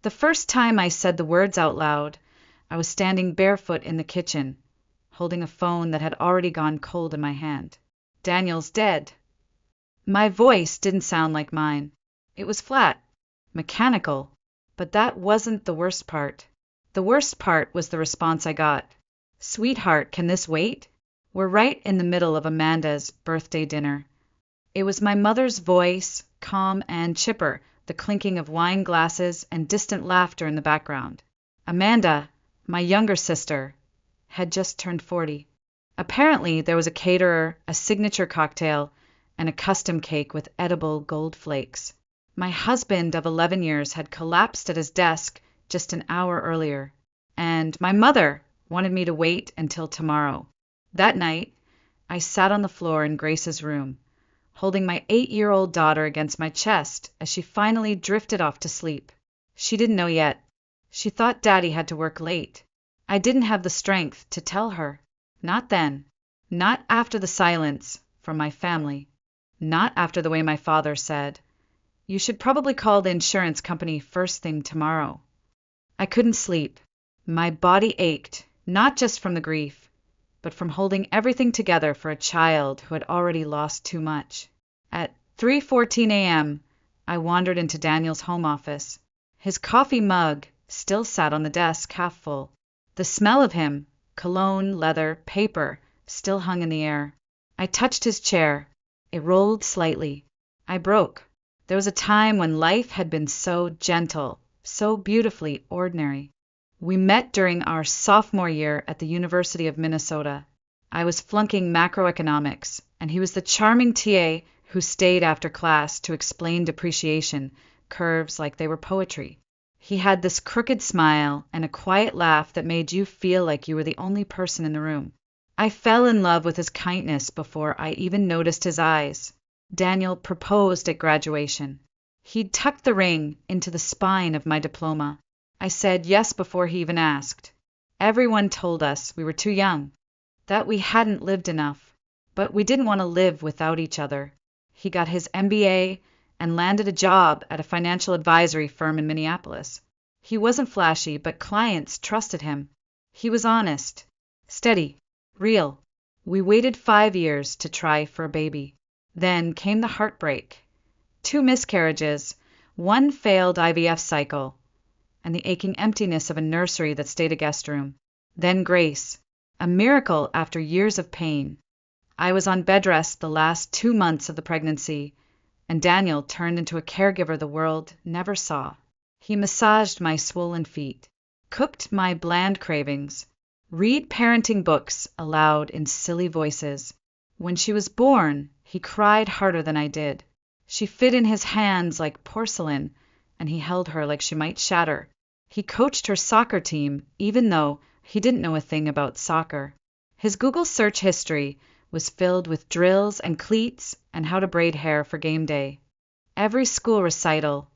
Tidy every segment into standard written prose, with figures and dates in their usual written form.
The first time I said the words out loud, I was standing barefoot in the kitchen, holding a phone that had already gone cold in my hand. Daniel's dead. My voice didn't sound like mine. It was flat, mechanical, but that wasn't the worst part. The worst part was the response I got. Sweetheart, can this wait? We're right in the middle of Amanda's birthday dinner. It was my mother's voice, calm and chipper, the clinking of wine glasses and distant laughter in the background. Amanda, my younger sister, had just turned 40. Apparently, there was a caterer, a signature cocktail, and a custom cake with edible gold flakes. My husband of 11 years had collapsed at his desk just an hour earlier, and my mother wanted me to wait until tomorrow. That night, I sat on the floor in Grace's room, holding my 8-year-old daughter against my chest as she finally drifted off to sleep. She didn't know yet. She thought Daddy had to work late. I didn't have the strength to tell her. Not then. Not after the silence from my family. Not after the way my father said, "You should probably call the insurance company first thing tomorrow." I couldn't sleep. My body ached, not just from the grief, but from holding everything together for a child who had already lost too much. At 3:14 a.m., I wandered into Daniel's home office. His coffee mug still sat on the desk, half full. The smell of him, cologne, leather, paper, still hung in the air. I touched his chair. It rolled slightly. I broke. There was a time when life had been so gentle, so beautifully ordinary. We met during our sophomore year at the University of Minnesota. I was flunking macroeconomics, and he was the charming TA who stayed after class to explain depreciation curves like they were poetry. He had this crooked smile and a quiet laugh that made you feel like you were the only person in the room. I fell in love with his kindness before I even noticed his eyes. Daniel proposed at graduation. He'd tucked the ring into the spine of my diploma. I said yes before he even asked. Everyone told us we were too young, that we hadn't lived enough, but we didn't want to live without each other. He got his MBA and landed a job at a financial advisory firm in Minneapolis. He wasn't flashy, but clients trusted him. He was honest, steady, real. We waited 5 years to try for a baby. Then came the heartbreak. 2 miscarriages, 1 failed IVF cycle, and the aching emptiness of a nursery that stayed a guest room. Then Grace, a miracle after years of pain. I was on bed rest the last 2 months of the pregnancy, and Daniel turned into a caregiver the world never saw. He massaged my swollen feet, cooked my bland cravings, read parenting books aloud in silly voices. When she was born, he cried harder than I did. She fit in his hands like porcelain, and he held her like she might shatter. He coached her soccer team, even though he didn't know a thing about soccer. His Google search history was filled with drills and cleats and how to braid hair for game day. Every school recital,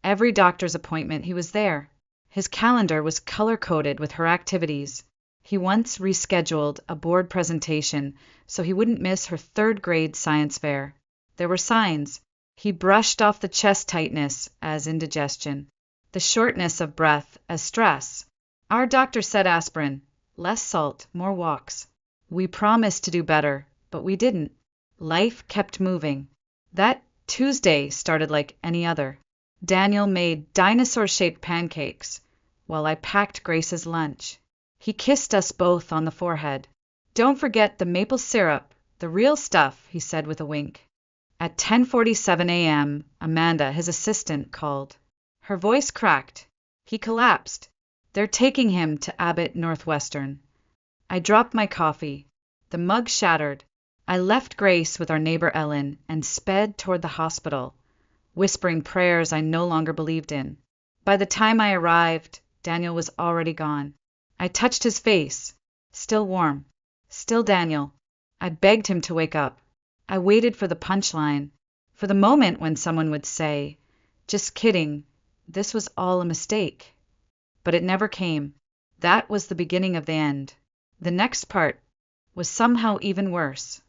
every doctor's appointment, he was there. His calendar was color-coded with her activities. He once rescheduled a board presentation so he wouldn't miss her 3rd grade science fair. There were signs. He brushed off the chest tightness as indigestion, the shortness of breath as stress. Our doctor said aspirin, less salt, more walks. We promised to do better, but we didn't. Life kept moving. That Tuesday started like any other. Daniel made dinosaur-shaped pancakes while I packed Grace's lunch. He kissed us both on the forehead. "Don't forget the maple syrup, the real stuff," he said with a wink. At 10:47 a.m., Amanda, his assistant, called. Her voice cracked. He collapsed. They're taking him to Abbott Northwestern. I dropped my coffee. The mug shattered. I left Grace with our neighbor Ellen and sped toward the hospital, whispering prayers I no longer believed in. By the time I arrived, Daniel was already gone. I touched his face. Still warm. Still Daniel. I begged him to wake up. I waited for the punchline, for the moment when someone would say, "Just kidding, this was all a mistake." But it never came. That was the beginning of the end. The next part was somehow even worse.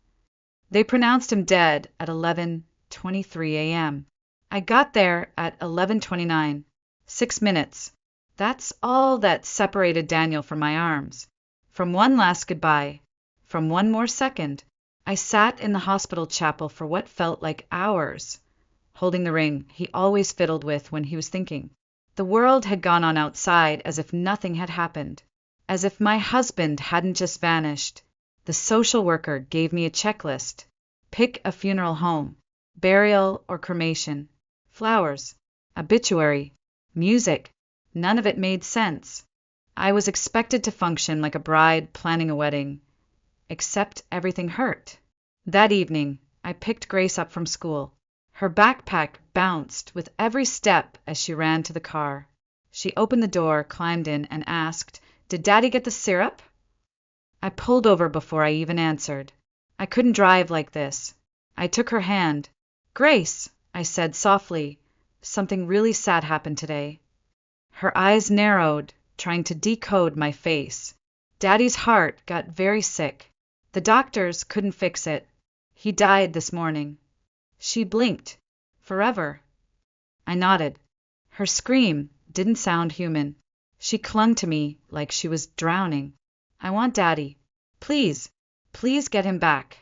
They pronounced him dead at 11:23 a.m. I got there at 11:29. 6 minutes. That's all that separated Daniel from my arms. From one last goodbye, from one more second, I sat in the hospital chapel for what felt like hours, holding the ring he always fiddled with when he was thinking. The world had gone on outside as if nothing had happened, as if my husband hadn't just vanished. The social worker gave me a checklist. Pick a funeral home, burial or cremation, flowers, obituary, music. None of it made sense. I was expected to function like a bride planning a wedding, except everything hurt. That evening, I picked Grace up from school. Her backpack bounced with every step as she ran to the car. She opened the door, climbed in, and asked, "Did Daddy get the syrup?" I pulled over before I even answered. I couldn't drive like this. I took her hand. "Grace," I said softly, "something really sad happened today." Her eyes narrowed, trying to decode my face. Daddy's heart got very sick. The doctors couldn't fix it. He died this morning. She blinked. Forever. I nodded. Her scream didn't sound human. She clung to me like she was drowning. "I want Daddy. Please, please get him back."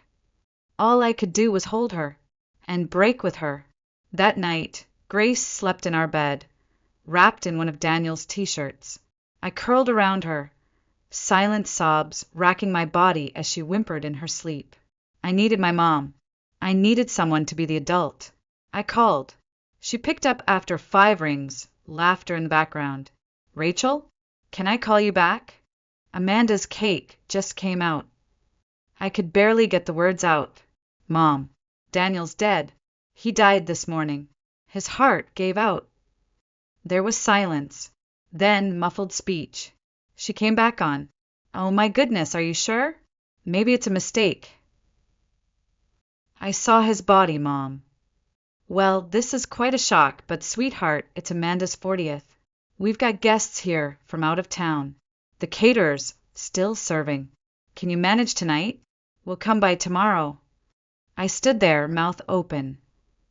All I could do was hold her and break with her. That night, Grace slept in our bed, wrapped in one of Daniel's t-shirts. I curled around her, silent sobs racking my body as she whimpered in her sleep. I needed my mom. I needed someone to be the adult. I called. She picked up after 5 rings, laughter in the background. "Rachel, can I call you back?" Amanda's cake just came out. I could barely get the words out. "Mom, Daniel's dead. He died this morning. His heart gave out." There was silence, then muffled speech. She came back on. "Oh my goodness, are you sure? Maybe it's a mistake." "I saw his body, Mom." "Well, this is quite a shock, but sweetheart, it's Amanda's 40th. We've got guests here from out of town. The caterer's still serving. Can you manage tonight? We'll come by tomorrow." I stood there, mouth open,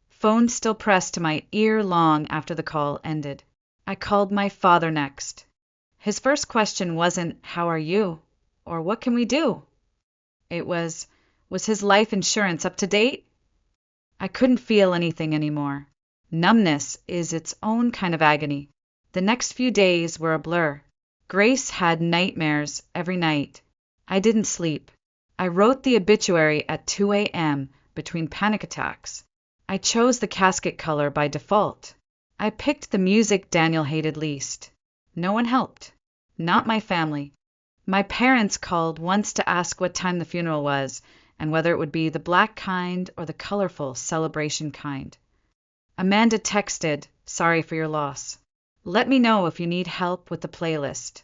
phone still pressed to my ear long after the call ended. I called my father next. His first question wasn't, "How are you?" or "What can we do?" It was his life insurance up to date? I couldn't feel anything anymore. Numbness is its own kind of agony. The next few days were a blur. Grace had nightmares every night. I didn't sleep. I wrote the obituary at 2 a.m. between panic attacks. I chose the casket color by default. I picked the music Daniel hated least. No one helped. Not my family. My parents called once to ask what time the funeral was, and whether it would be the black kind or the colorful celebration kind. Amanda texted, "Sorry for your loss. Let me know if you need help with the playlist."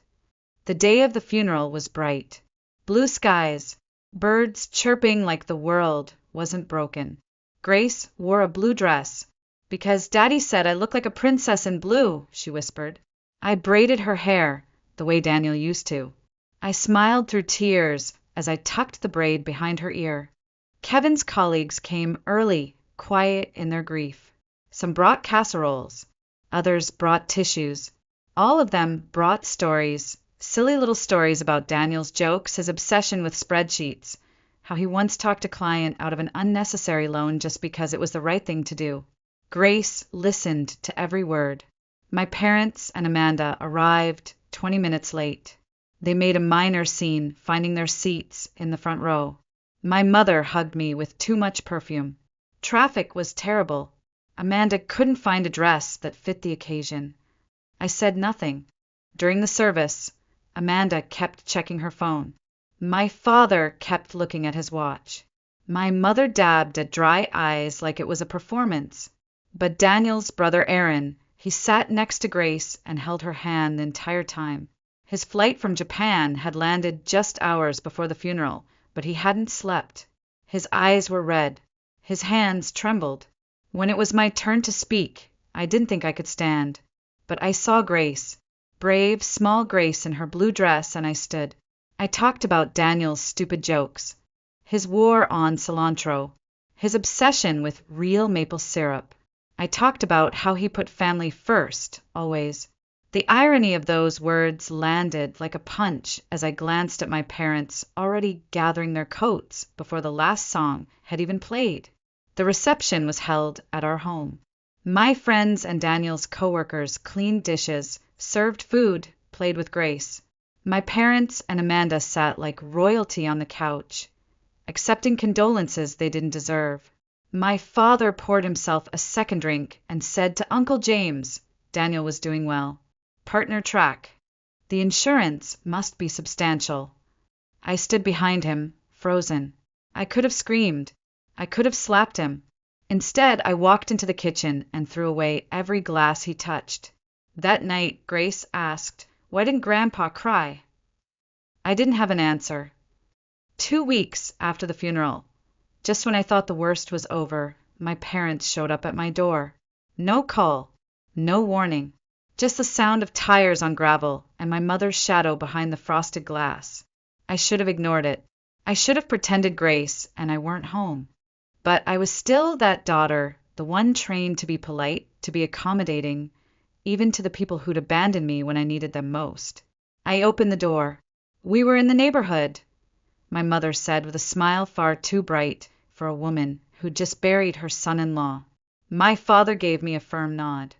The day of the funeral was bright. Blue skies, birds chirping like the world wasn't broken. Grace wore a blue dress. "Because Daddy said I look like a princess in blue," she whispered. I braided her hair, the way Daniel used to. I smiled through tears as I tucked the braid behind her ear. Kevin's colleagues came early, quiet in their grief. Some brought casseroles. Others brought tissues. All of them brought stories, silly little stories about Daniel's jokes, his obsession with spreadsheets, how he once talked a client out of an unnecessary loan just because it was the right thing to do. Grace listened to every word. My parents and Amanda arrived 20 minutes late. They made a minor scene, finding their seats in the front row. My mother hugged me with too much perfume. Traffic was terrible. Amanda couldn't find a dress that fit the occasion. I said nothing. During the service, Amanda kept checking her phone. My father kept looking at his watch. My mother dabbed at dry eyes like it was a performance. But Daniel's brother Aaron, he sat next to Grace and held her hand the entire time. His flight from Japan had landed just hours before the funeral, but he hadn't slept. His eyes were red. His hands trembled. When it was my turn to speak, I didn't think I could stand. But I saw Grace, brave, small Grace in her blue dress, and I stood. I talked about Daniel's stupid jokes, his war on cilantro, his obsession with real maple syrup. I talked about how he put family first, always. The irony of those words landed like a punch as I glanced at my parents already gathering their coats before the last song had even played. The reception was held at our home. My friends and Daniel's coworkers cleaned dishes, served food, played with Grace. My parents and Amanda sat like royalty on the couch, accepting condolences they didn't deserve. My father poured himself a second drink and said to Uncle James Daniel was doing well. Partner track. The insurance must be substantial. I stood behind him, frozen. I could have screamed. I could have slapped him. Instead, I walked into the kitchen and threw away every glass he touched. That night, Grace asked, "Why didn't Grandpa cry?" I didn't have an answer. 2 weeks after the funeral, just when I thought the worst was over, my parents showed up at my door. No call, no warning, just the sound of tires on gravel and my mother's shadow behind the frosted glass. I should have ignored it. I should have pretended Grace and I weren't home. But I was still that daughter, the one trained to be polite, to be accommodating, even to the people who'd abandoned me when I needed them most. I opened the door. "We were in the neighborhood," my mother said with a smile far too bright for a woman who'd just buried her son-in-law. My father gave me a firm nod.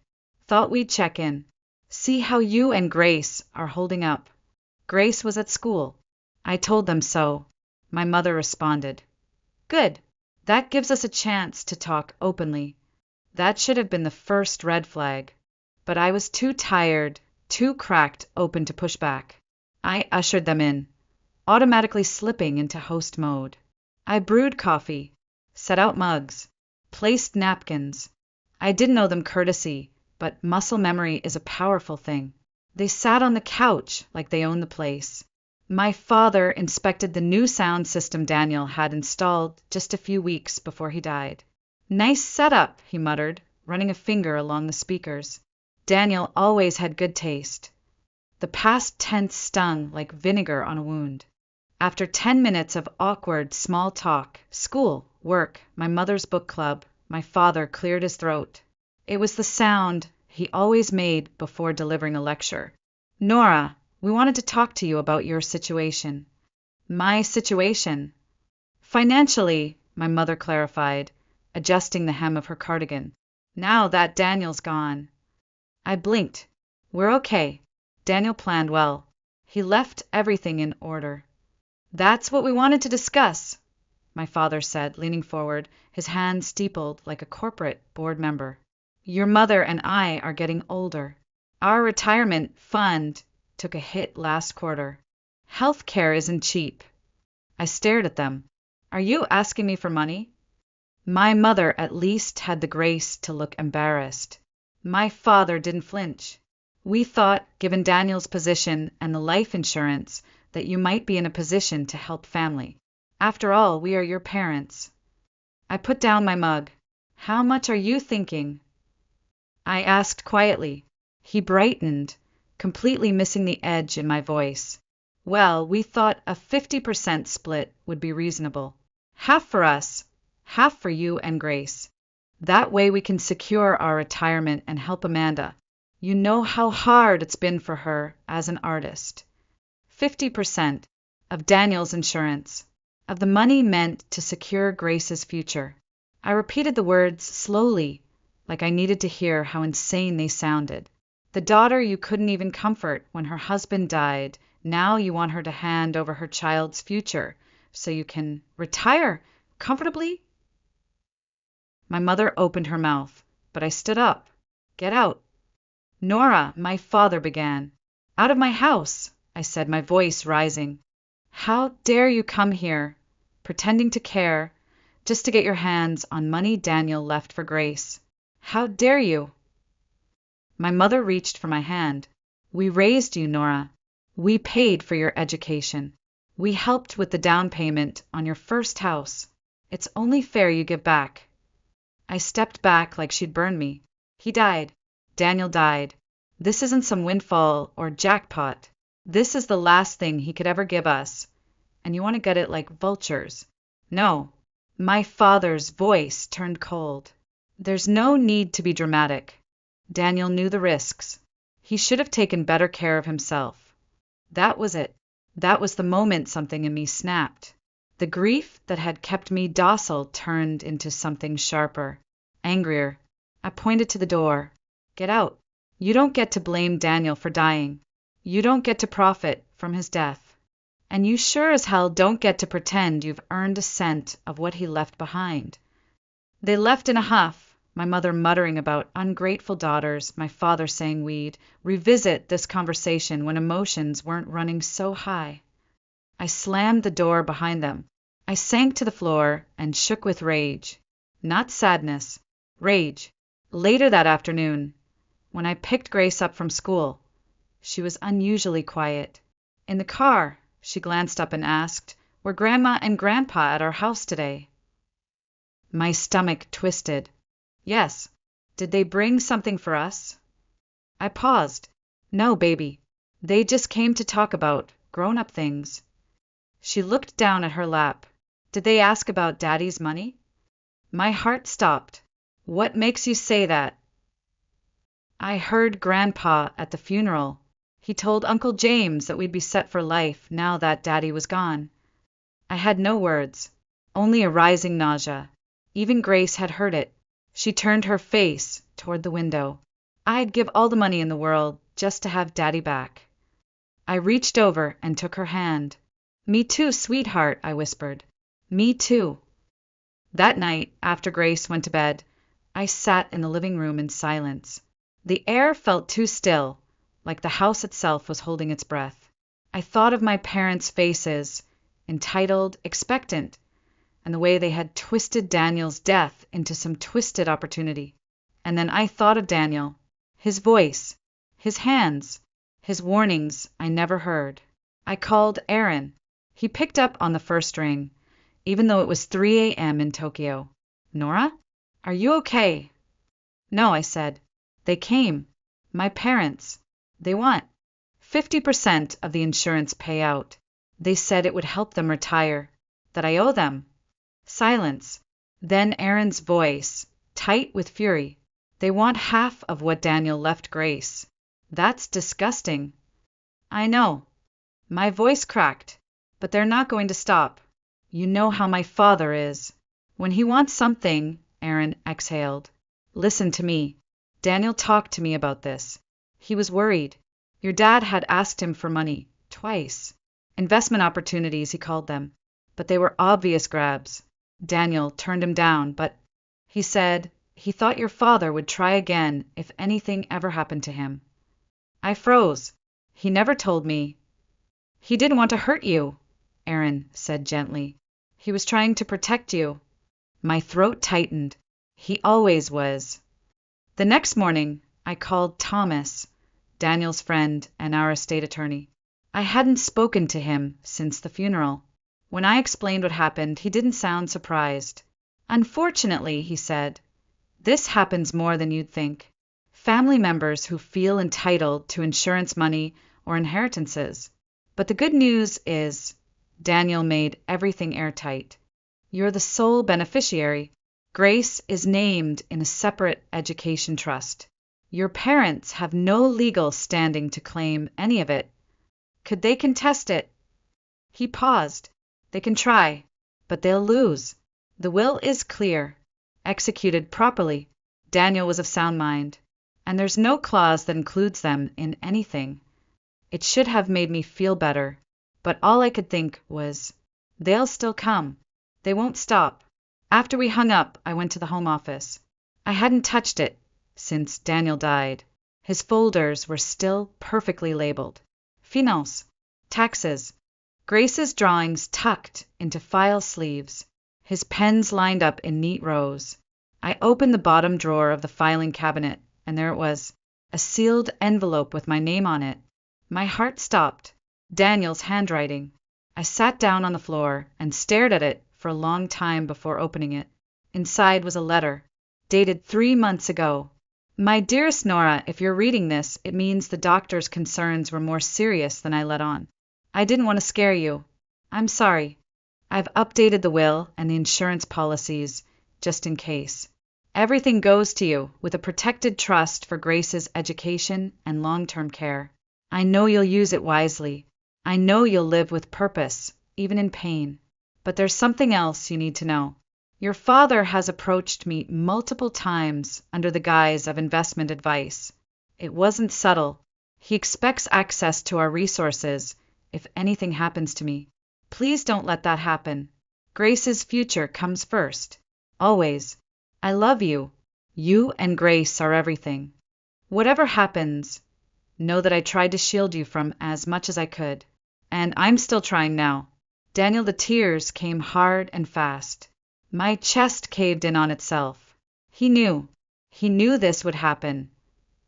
"Thought we'd check in. See how you and Grace are holding up." Grace was at school. I told them so. My mother responded, "Good. That gives us a chance to talk openly." That should have been the first red flag. But I was too tired, too cracked open to push back. I ushered them in, automatically slipping into host mode. I brewed coffee, set out mugs, placed napkins. I didn't owe them courtesy, but muscle memory is a powerful thing. They sat on the couch like they owned the place. My father inspected the new sound system Daniel had installed just a few weeks before he died. "Nice setup," he muttered, running a finger along the speakers. Daniel always had good taste. The past tense stung like vinegar on a wound. After 10 minutes of awkward small talk, school, work, my mother's book club, my father cleared his throat. It was the sound he always made before delivering a lecture. "Nora, we wanted to talk to you about your situation." My situation? Financially, my mother clarified, adjusting the hem of her cardigan. "Now that Daniel's gone." I blinked. "We're okay. Daniel planned well. He left everything in order." "That's what we wanted to discuss," my father said, leaning forward, his hand steepled like a corporate board member. "Your mother and I are getting older. Our retirement fund took a hit last quarter. Health care isn't cheap." I stared at them. "Are you asking me for money?" My mother at least had the grace to look embarrassed. My father didn't flinch. "We thought, given Daniel's position and the life insurance, that you might be in a position to help family. After all, we are your parents." I put down my mug. "How much are you thinking?" I asked quietly. He brightened, completely missing the edge in my voice. "Well, we thought a 50% split would be reasonable. Half for us, half for you and Grace. That way we can secure our retirement and help Amanda. You know how hard it's been for her as an artist. 50% of Daniel's insurance, of the money meant to secure Grace's future." I repeated the words slowly, like I needed to hear how insane they sounded. The daughter you couldn't even comfort when her husband died, now you want her to hand over her child's future so you can retire comfortably? My mother opened her mouth, but I stood up. "Get out." "Nora," my father began. "Out of my house," I said, my voice rising. "How dare you come here, pretending to care, just to get your hands on money Daniel left for Grace? How dare you?" My mother reached for my hand. "We raised you, Nora. We paid for your education. We helped with the down payment on your first house. It's only fair you give back." I stepped back like she'd burned me. "He died. Daniel died. This isn't some windfall or jackpot. This is the last thing he could ever give us. And you want to get it like vultures. No." My father's voice turned cold. There's no need to be dramatic. Daniel knew the risks. He should have taken better care of himself. That was it. That was the moment something in me snapped. The grief that had kept me docile turned into something sharper, angrier. I pointed to the door. Get out. You don't get to blame Daniel for dying. You don't get to profit from his death. And you sure as hell don't get to pretend you've earned a cent of what he left behind. They left in a huff, my mother muttering about ungrateful daughters, my father saying we'd revisit this conversation when emotions weren't running so high. I slammed the door behind them. I sank to the floor and shook with rage. Not sadness, rage. Later that afternoon, when I picked Grace up from school, she was unusually quiet. In the car, she glanced up and asked, "Were Grandma and Grandpa at our house today?" My stomach twisted. Yes. Did they bring something for us? I paused. No, baby. They just came to talk about grown-up things. She looked down at her lap. Did they ask about Daddy's money? My heart stopped. What makes you say that? I heard Grandpa at the funeral. He told Uncle James that we'd be set for life now that Daddy was gone. I had no words, only a rising nausea. Even Grace had heard it. She turned her face toward the window. I'd give all the money in the world just to have Daddy back. I reached over and took her hand. Me too, sweetheart, I whispered. Me too. That night, after Grace went to bed, I sat in the living room in silence. The air felt too still, like the house itself was holding its breath. I thought of my parents' faces, entitled, expectant, and the way they had twisted Daniel's death into some twisted opportunity. And then I thought of Daniel, his voice, his hands, his warnings I never heard. I called Aaron. He picked up on the first ring, even though it was 3 a.m. in Tokyo. Nora? Are you okay? No, I said. They came. My parents. They want 50% of the insurance payout. They said it would help them retire. That I owe them. Silence. Then Aaron's voice, tight with fury. They want half of what Daniel left Grace. That's disgusting. I know. My voice cracked. But they're not going to stop. You know how my father is. When he wants something, Aaron exhaled. Listen to me. Daniel talked to me about this. He was worried. Your dad had asked him for money, twice. Investment opportunities, he called them. But they were obvious grabs. Daniel turned him down, but he said he thought your father would try again if anything ever happened to him. I froze. He never told me. He didn't want to hurt you, Aaron said gently. He was trying to protect you. My throat tightened. He always was. The next morning, I called Thomas, Daniel's friend and our estate attorney. I hadn't spoken to him since the funeral. When I explained what happened, he didn't sound surprised. Unfortunately, he said, this happens more than you'd think. Family members who feel entitled to insurance money or inheritances. But the good news is, Daniel made everything airtight. You're the sole beneficiary. Grace is named in a separate education trust. Your parents have no legal standing to claim any of it. Could they contest it? He paused. They can try, but they'll lose. The will is clear. Executed properly, Daniel was of sound mind, and there's no clause that includes them in anything. It should have made me feel better, but all I could think was, they'll still come. They won't stop. After we hung up, I went to the home office. I hadn't touched it since Daniel died. His folders were still perfectly labeled. Finance, taxes, Grace's drawings tucked into file sleeves, his pens lined up in neat rows. I opened the bottom drawer of the filing cabinet, and there it was, a sealed envelope with my name on it. My heart stopped. Daniel's handwriting. I sat down on the floor and stared at it for a long time before opening it. Inside was a letter, dated 3 months ago. My dearest Nora, if you're reading this, it means the doctor's concerns were more serious than I let on. I didn't want to scare you. I'm sorry. I've updated the will and the insurance policies, just in case. Everything goes to you, with a protected trust for Grace's education and long-term care. I know you'll use it wisely. I know you'll live with purpose, even in pain. But there's something else you need to know. Your father has approached me multiple times under the guise of investment advice. It wasn't subtle. He expects access to our resources if anything happens to me. Please don't let that happen. Grace's future comes first. Always. I love you. You and Grace are everything. Whatever happens, know that I tried to shield you from as much as I could. And I'm still trying now. Daniel, the tears came hard and fast. My chest caved in on itself. He knew. He knew this would happen.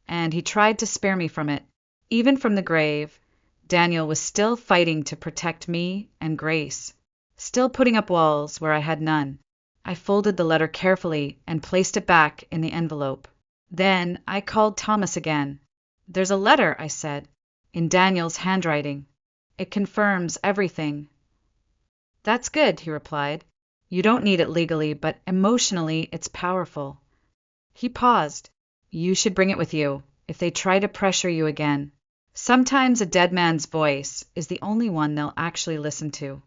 And he tried to spare me from it. Even from the grave, Daniel was still fighting to protect me and Grace. Still putting up walls where I had none. I folded the letter carefully and placed it back in the envelope. Then I called Thomas again. There's a letter, I said, in Daniel's handwriting. It confirms everything. That's good, he replied. You don't need it legally, but emotionally it's powerful. He paused. You should bring it with you, if they try to pressure you again. Sometimes a dead man's voice is the only one they'll actually listen to.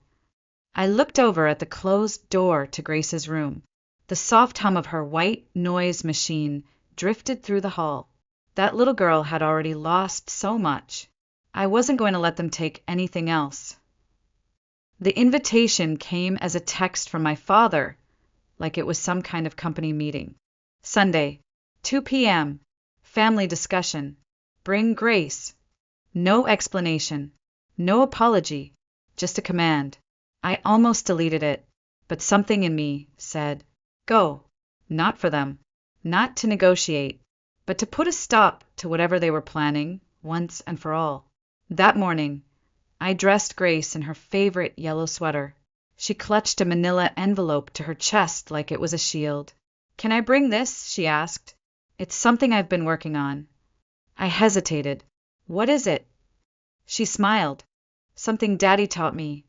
I looked over at the closed door to Grace's room. The soft hum of her white noise machine drifted through the hall. That little girl had already lost so much. I wasn't going to let them take anything else. The invitation came as a text from my father, like it was some kind of company meeting. Sunday, 2 p.m., family discussion. Bring Grace. No explanation, no apology, just a command. I almost deleted it, but something in me said, go. Not for them, not to negotiate, but to put a stop to whatever they were planning, once and for all. That morning, I dressed Grace in her favorite yellow sweater. She clutched a manila envelope to her chest like it was a shield. Can I bring this? She asked. It's something I've been working on. I hesitated. What is it? She smiled. Something Daddy taught me.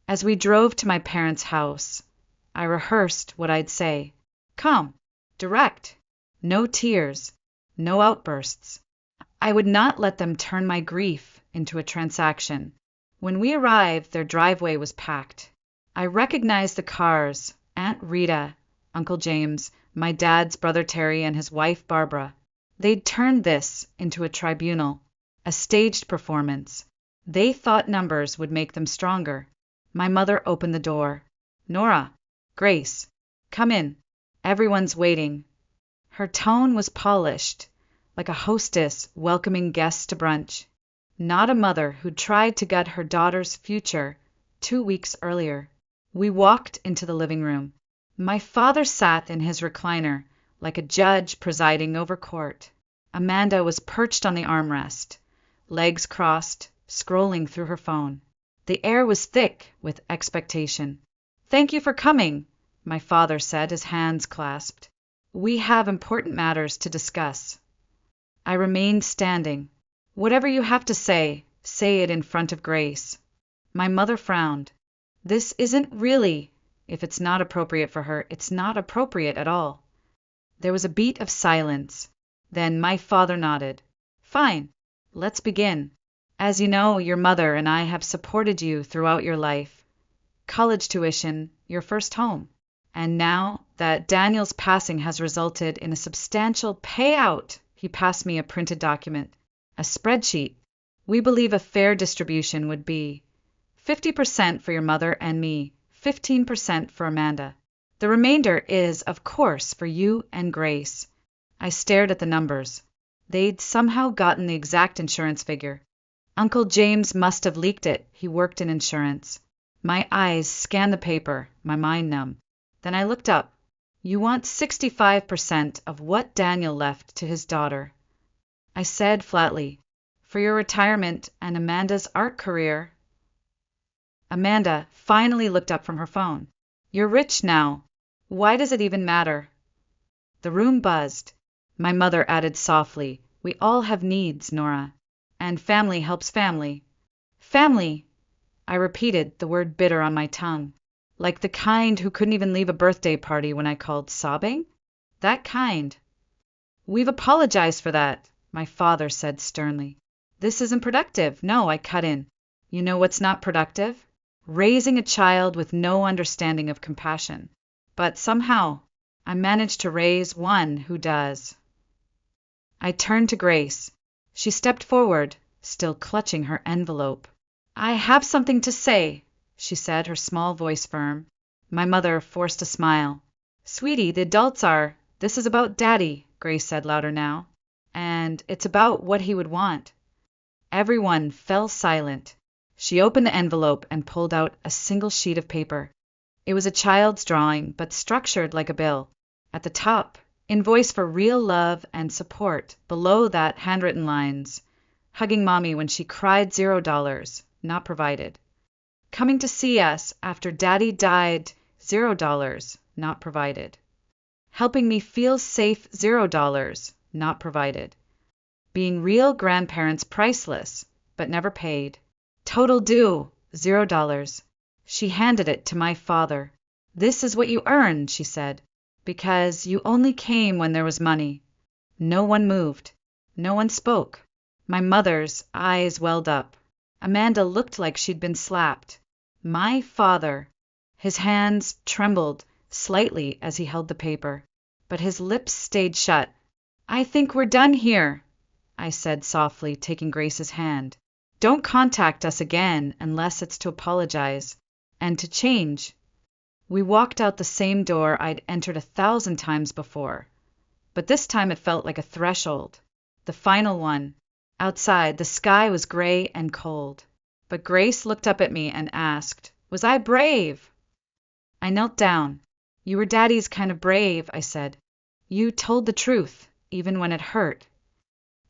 As we drove to my parents' house, I rehearsed what I'd say. Calm, direct, no tears, no outbursts. I would not let them turn my grief into a transaction. When we arrived, their driveway was packed. I recognized the cars, Aunt Rita, Uncle James, my dad's brother Terry, and his wife Barbara. They'd turned this into a tribunal, a staged performance. They thought numbers would make them stronger. My mother opened the door. Nora, Grace, come in. Everyone's waiting. Her tone was polished, like a hostess welcoming guests to brunch. Not a mother who'd tried to gut her daughter's future 2 weeks earlier. We walked into the living room. My father sat in his recliner, like a judge presiding over court. Amanda was perched on the armrest, legs crossed, scrolling through her phone. The air was thick with expectation. Thank you for coming, my father said, his hands clasped. We have important matters to discuss. I remained standing. Whatever you have to say it in front of Grace. My mother frowned. This isn't really. If it's not appropriate for her, it's not appropriate at all. There was a beat of silence. Then my father nodded. Fine, let's begin. As you know, your mother and I have supported you throughout your life. College tuition, your first home. And now that Daniel's passing has resulted in a substantial payout, he passed me a printed document, a spreadsheet. We believe a fair distribution would be 50% for your mother and me, 15% for Amanda. The remainder is, of course, for you and Grace. I stared at the numbers. They'd somehow gotten the exact insurance figure. Uncle James must have leaked it. He worked in insurance. My eyes scanned the paper, my mind numb. Then I looked up. You want 65% of what Daniel left to his daughter. I said flatly, for your retirement and Amanda's art career. Amanda finally looked up from her phone. You're rich now. Why does it even matter? The room buzzed. My mother added softly, we all have needs, Nora. And family helps family. Family, I repeated, the word bitter on my tongue. Like the kind who couldn't even leave a birthday party when I called sobbing? That kind. We've apologized for that, my father said sternly. This isn't productive. No, I cut in. You know what's not productive? Raising a child with no understanding of compassion. But somehow, I managed to raise one who does. I turned to Grace. She stepped forward, still clutching her envelope. I have something to say, she said, her small voice firm. My mother forced a smile. Sweetie, the adults are. This is about Daddy, Grace said louder now. And it's about what he would want. Everyone fell silent. She opened the envelope and pulled out a single sheet of paper. It was a child's drawing, but structured like a bill. At the top, invoice for real love and support. Below that, handwritten lines. Hugging Mommy when she cried $0, not provided. Coming to see us after Daddy died, $0, not provided. Helping me feel safe, $0, not provided. Being real grandparents, priceless, but never paid. Total due, $0. She handed it to my father. This is what you earned, she said, because you only came when there was money. No one moved. No one spoke. My mother's eyes welled up. Amanda looked like she'd been slapped. My father. His hands trembled slightly as he held the paper, but his lips stayed shut. I think we're done here, I said softly, taking Grace's hand. Don't contact us again unless it's to apologize and to change. We walked out the same door I'd entered 1,000 times before, but this time it felt like a threshold, the final one. Outside, the sky was gray and cold, but Grace looked up at me and asked, was I brave? I knelt down. You were Daddy's kind of brave, I said. You told the truth, even when it hurt.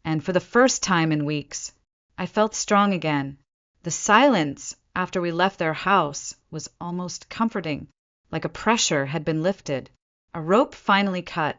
And for the first time in weeks, I felt strong again. The silence after we left their house was almost comforting, like a pressure had been lifted. A rope finally cut.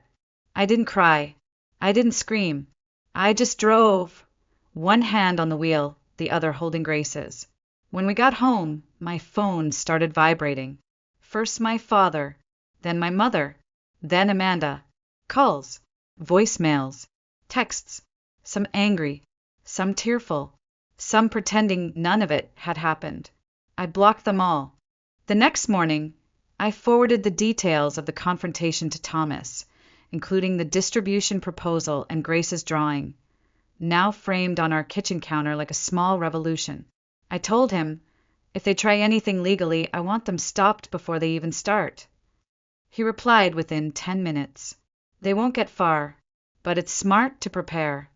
I didn't cry. I didn't scream. I just drove, one hand on the wheel, the other holding Grace's. When we got home, my phone started vibrating. First my father, then my mother, then Amanda. Calls, voicemails, texts, some angry, some tearful, some pretending none of it had happened. I blocked them all. The next morning, I forwarded the details of the confrontation to Thomas, including the distribution proposal and Grace's drawing, now framed on our kitchen counter like a small revolution. I told him, if they try anything legally, I want them stopped before they even start. He replied within 10 minutes. They won't get far, but it's smart to prepare.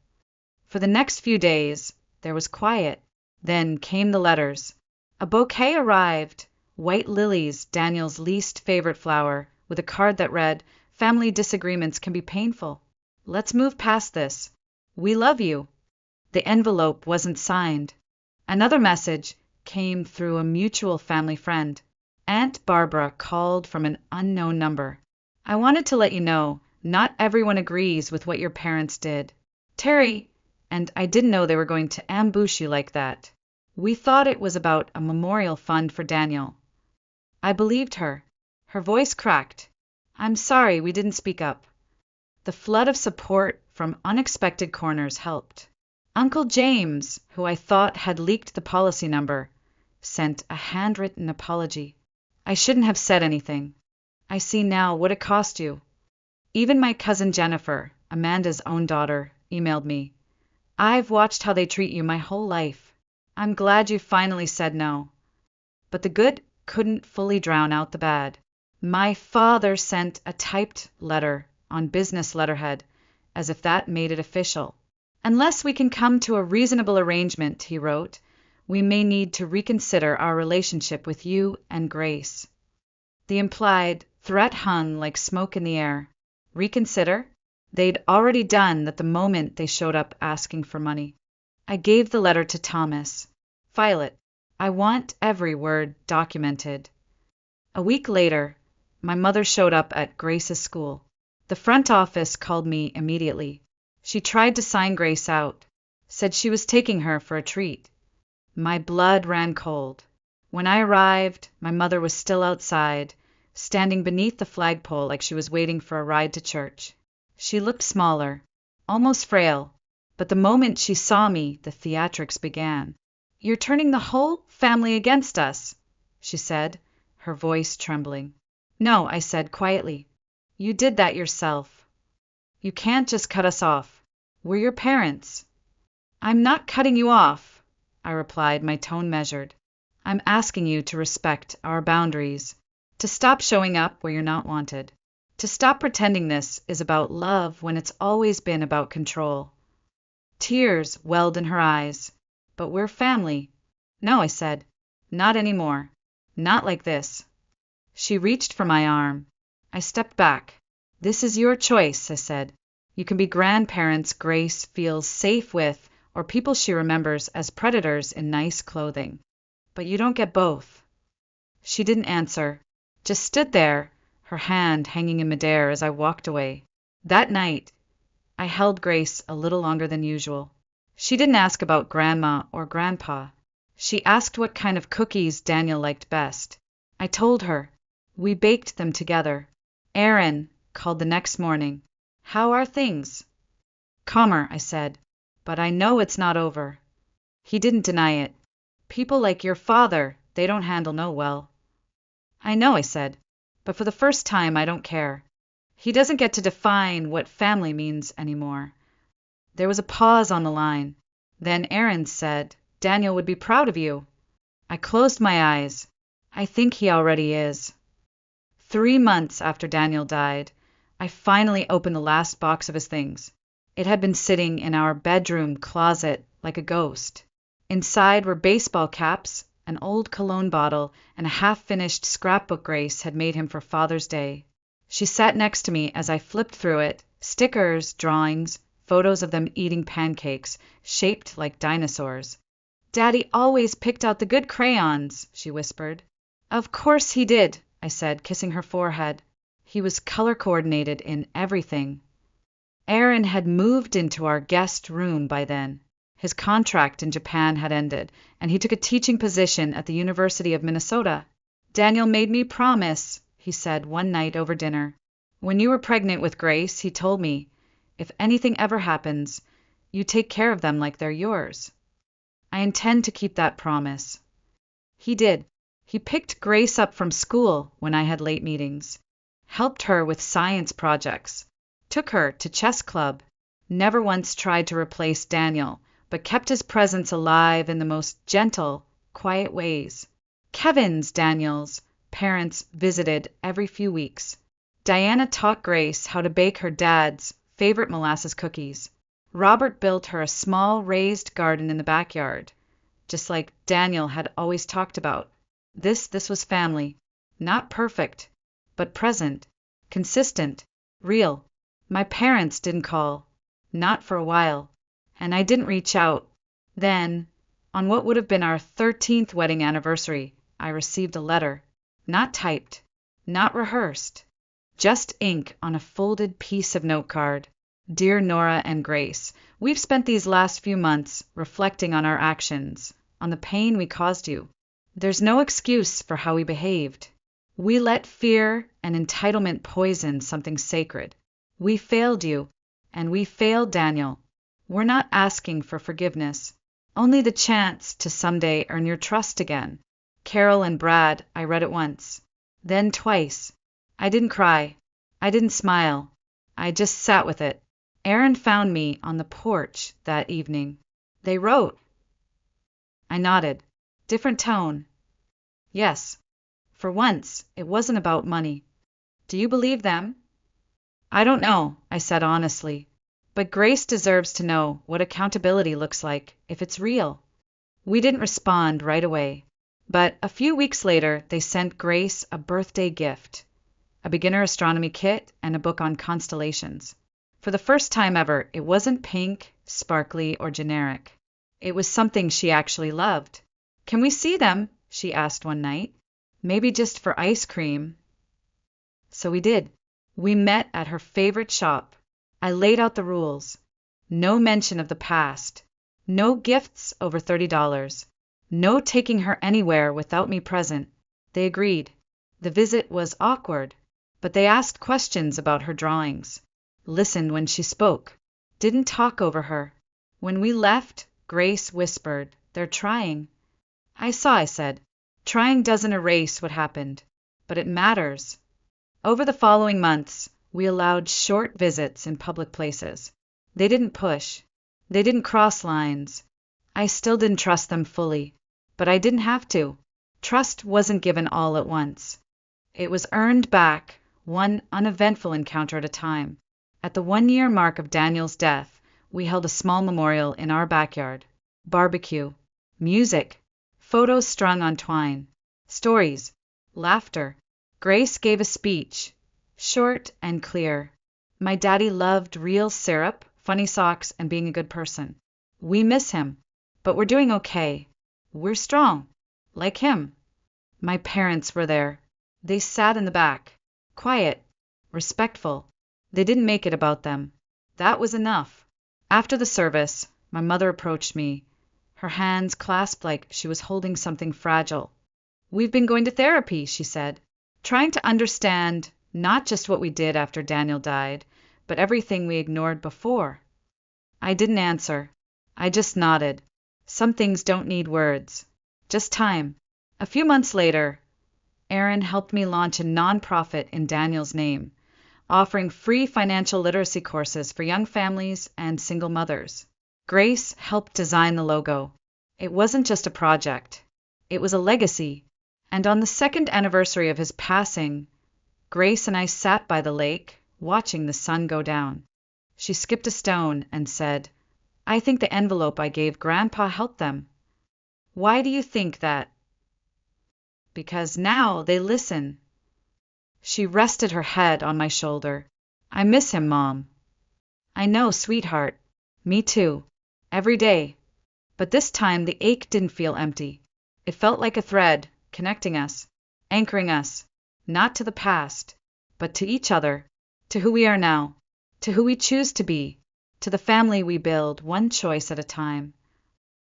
For the next few days, there was quiet. Then came the letters. A bouquet arrived, white lilies, Daniel's least favorite flower, with a card that read, family disagreements can be painful. Let's move past this. We love you. The envelope wasn't signed. Another message came through a mutual family friend. Aunt Barbara called from an unknown number. I wanted to let you know, not everyone agrees with what your parents did. Terry, and I didn't know they were going to ambush you like that. We thought it was about a memorial fund for Daniel. I believed her. Her voice cracked. I'm sorry we didn't speak up. The flood of support from unexpected corners helped. Uncle James, who I thought had leaked the policy number, sent a handwritten apology. I shouldn't have said anything. I see now what it cost you. Even my cousin Jennifer, Amanda's own daughter, emailed me. I've watched how they treat you my whole life. I'm glad you finally said no. But the good couldn't fully drown out the bad. My father sent a typed letter on business letterhead, as if that made it official. Unless we can come to a reasonable arrangement, he wrote, we may need to reconsider our relationship with you and Grace. The implied threat hung like smoke in the air. Reconsider? They'd already done that the moment they showed up asking for money. I gave the letter to Thomas. File it. I want every word documented. A week later, my mother showed up at Grace's school. The front office called me immediately. She tried to sign Grace out, said she was taking her for a treat. My blood ran cold. When I arrived, my mother was still outside, standing beneath the flagpole like she was waiting for a ride to church. She looked smaller, almost frail, but the moment she saw me, the theatrics began. "You're turning the whole family against us," she said, her voice trembling. "No," I said quietly. "You did that yourself. You can't just cut us off. We're your parents." "I'm not cutting you off," I replied, my tone measured. "I'm asking you to respect our boundaries, to stop showing up where you're not wanted, to stop pretending this is about love when it's always been about control." Tears welled in her eyes. "But we're family." "No," I said. "Not anymore. Not like this." She reached for my arm. I stepped back. "This is your choice," I said. "You can be grandparents Grace feels safe with, or people she remembers as predators in nice clothing. But you don't get both." She didn't answer, just stood there, her hand hanging in midair as I walked away. That night, I held Grace a little longer than usual. She didn't ask about Grandma or Grandpa. She asked what kind of cookies Daniel liked best. I told her. We baked them together. Aaron called the next morning. "How are things?" "Calmer," I said. "But I know it's not over." He didn't deny it. "People like your father, they don't handle no well." "I know," I said. "But for the first time I don't care. He doesn't get to define what family means anymore." There was a pause on the line. Then Aaron said, "Daniel would be proud of you." I closed my eyes. "I think he already is." 3 months after Daniel died, I finally opened the last box of his things. It had been sitting in our bedroom closet like a ghost. Inside were baseball caps, an old cologne bottle, and a half-finished scrapbook Grace had made him for Father's Day. She sat next to me as I flipped through it, stickers, drawings, photos of them eating pancakes, shaped like dinosaurs. "Daddy always picked out the good crayons," she whispered. "Of course he did," I said, kissing her forehead. "He was color-coordinated in everything." Aaron had moved into our guest room by then. His contract in Japan had ended, and he took a teaching position at the University of Minnesota. "Daniel made me promise," he said one night over dinner. "When you were pregnant with Grace, he told me, if anything ever happens, you take care of them like they're yours." I intend to keep that promise. He did. He picked Grace up from school when I had late meetings, helped her with science projects, took her to chess club, never once tried to replace Daniel, but kept his presence alive in the most gentle, quiet ways. Kevin's, Daniel's, parents visited every few weeks. Diana taught Grace how to bake her dad's favorite molasses cookies. Robert built her a small raised garden in the backyard, just like Daniel had always talked about. This was family. Not perfect, but present, consistent, real. My parents didn't call. Not for a while. And I didn't reach out. Then, on what would have been our 13th wedding anniversary, I received a letter. Not typed. Not rehearsed. Just ink on a folded piece of note card. "Dear Nora and Grace, we've spent these last few months reflecting on our actions, on the pain we caused you. There's no excuse for how we behaved. We let fear and entitlement poison something sacred. We failed you, and we failed Daniel. We're not asking for forgiveness, only the chance to someday earn your trust again." Carol and Brad, I read it once, then twice. I didn't cry. I didn't smile. I just sat with it. Aaron found me on the porch that evening. "They wrote." I nodded. Different tone. "Yes. For once, it wasn't about money." "Do you believe them?" "I don't know," I said honestly. "But Grace deserves to know what accountability looks like, if it's real." We didn't respond right away. But a few weeks later, they sent Grace a birthday gift. A beginner astronomy kit and a book on constellations. For the first time ever, it wasn't pink, sparkly, or generic. It was something she actually loved. "Can we see them?" she asked one night. "Maybe just for ice cream." So we did. We met at her favorite shop. I laid out the rules. No mention of the past. No gifts over $30. No taking her anywhere without me present. They agreed. The visit was awkward, but they asked questions about her drawings, listened when she spoke, didn't talk over her. When we left, Grace whispered, "They're trying." I said. "Trying doesn't erase what happened, but it matters." Over the following months, we allowed short visits in public places. They didn't push. They didn't cross lines. I still didn't trust them fully, but I didn't have to. Trust wasn't given all at once. It was earned back, one uneventful encounter at a time. At the 1-year mark of Daniel's death, we held a small memorial in our backyard. Barbecue, music, photos strung on twine, stories, laughter. Grace gave a speech, short and clear. My daddy loved real syrup, funny socks, and being a good person. We miss him, but we're doing okay. We're strong, like him. My parents were there. They sat in the back, quiet, respectful. They didn't make it about them. That was enough. After the service, my mother approached me, her hands clasped like she was holding something fragile. "We've been going to therapy," she said, "trying to understand not just what we did after Daniel died, but everything we ignored before." I didn't answer. I just nodded. Some things don't need words, just time. A few months later, Aaron helped me launch a nonprofit in Daniel's name, offering free financial literacy courses for young families and single mothers. Grace helped design the logo. It wasn't just a project. It was a legacy. And on the second anniversary of his passing, Grace and I sat by the lake, watching the sun go down. She skipped a stone and said, "I think the envelope I gave Grandpa helped them." "Why do you think that?" "Because now they listen." She rested her head on my shoulder. "I miss him, Mom." "I know, sweetheart. Me too. Every day." But this time the ache didn't feel empty. It felt like a thread, connecting us, anchoring us, not to the past, but to each other, to who we are now, to who we choose to be, to the family we build, one choice at a time.